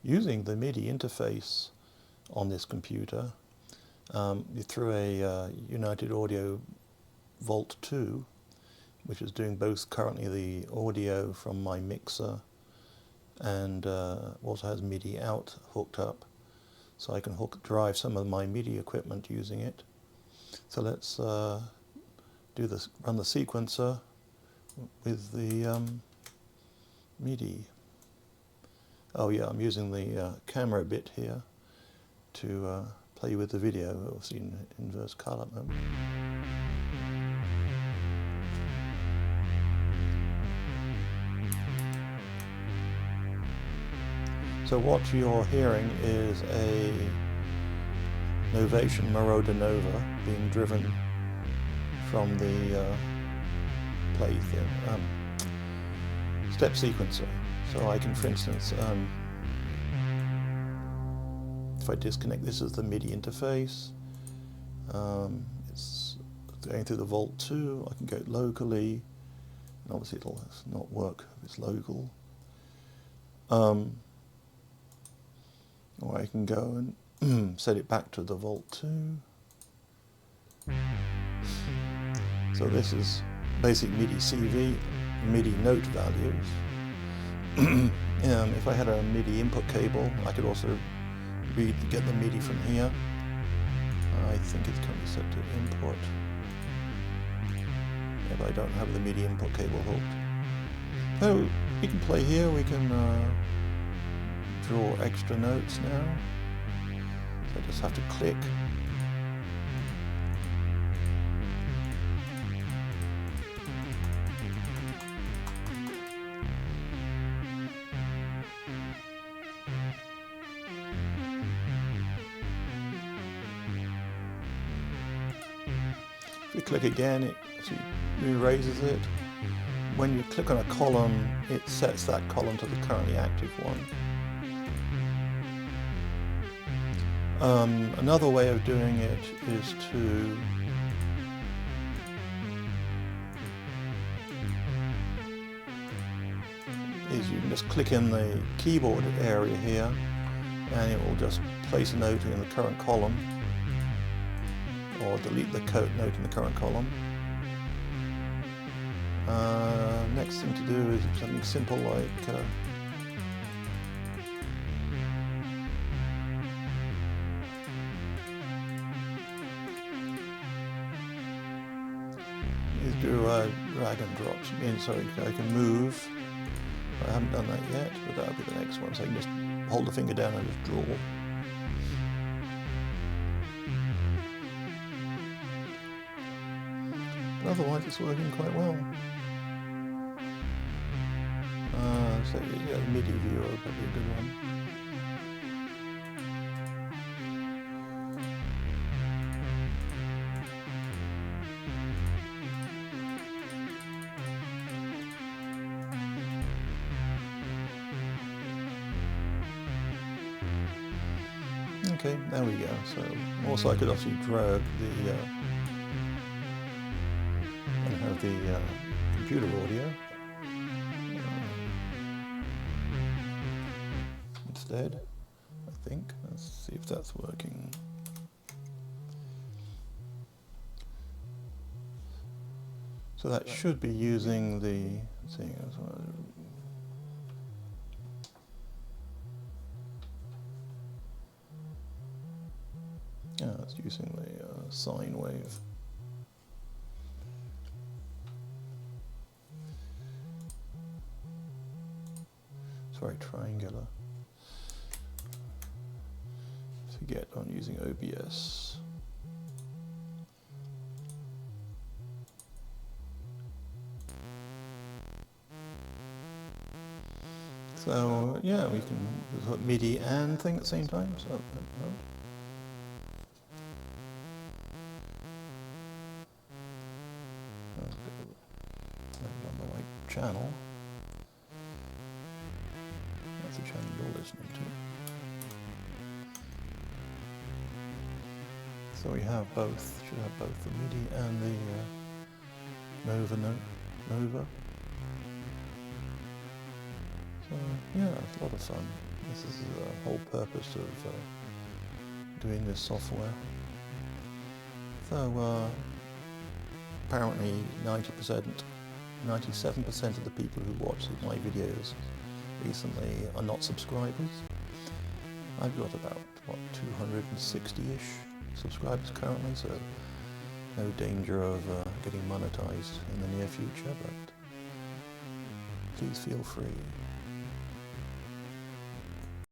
using the Midi interface on this computer through a United Audio Volt 2, which is doing both currently the audio from my mixer and also has Midi out hooked up, so I can drive some of my Midi equipment using it. So let's do this, run the sequencer with the Midi. Oh yeah, I'm using the camera bit here to play with the video, obviously in inverse color mode. So what you're hearing is a Novation Moroder Nova being driven from the step sequencer. So I can, for instance, if I disconnect, this is the Midi interface. It's going through the Volt 2. I can go locally, and obviously it'll not work if it's local. Or I can go and set it back to the Volt 2. So this is basic Midi CV, Midi note values. If I had a Midi input cable, I could also get the Midi from here. I think it's currently set to input. Yeah, but I don't have the Midi input cable hooked. So we can play here, we can draw extra notes now. So I just have to click. If you click again, it erases it. When you click on a column, it sets that column to the currently active one. Another way of doing it is you can just click in the keyboard area here, and it will just place a note in the current column, or delete the note in the current column. Next thing to do is something simple like do a drag and drop. So I can move. I haven't done that yet, but that'll be the next one. So I can just hold the finger down and just draw. But otherwise, it's working quite well. So yeah, the Midi viewer would probably be a good one. Okay, there we go. So also I could actually drag the and have the computer audio instead. I think. Let's see if that's working. So that should be using the. Let's see. Yeah, it's using the sine wave. It's very triangular. Forget I'm using OBS. So yeah, we can put Midi and thing at the same time. So. On the right channel. That's the channel you're listening to. So we have both, should have both the Midi and the Nova. So yeah, it's a lot of fun. This is the whole purpose of doing this software. So apparently 90%, 97% of the people who watch my videos recently are not subscribers. I've got about, 260-ish subscribers currently, so no danger of getting monetized in the near future, but please feel free.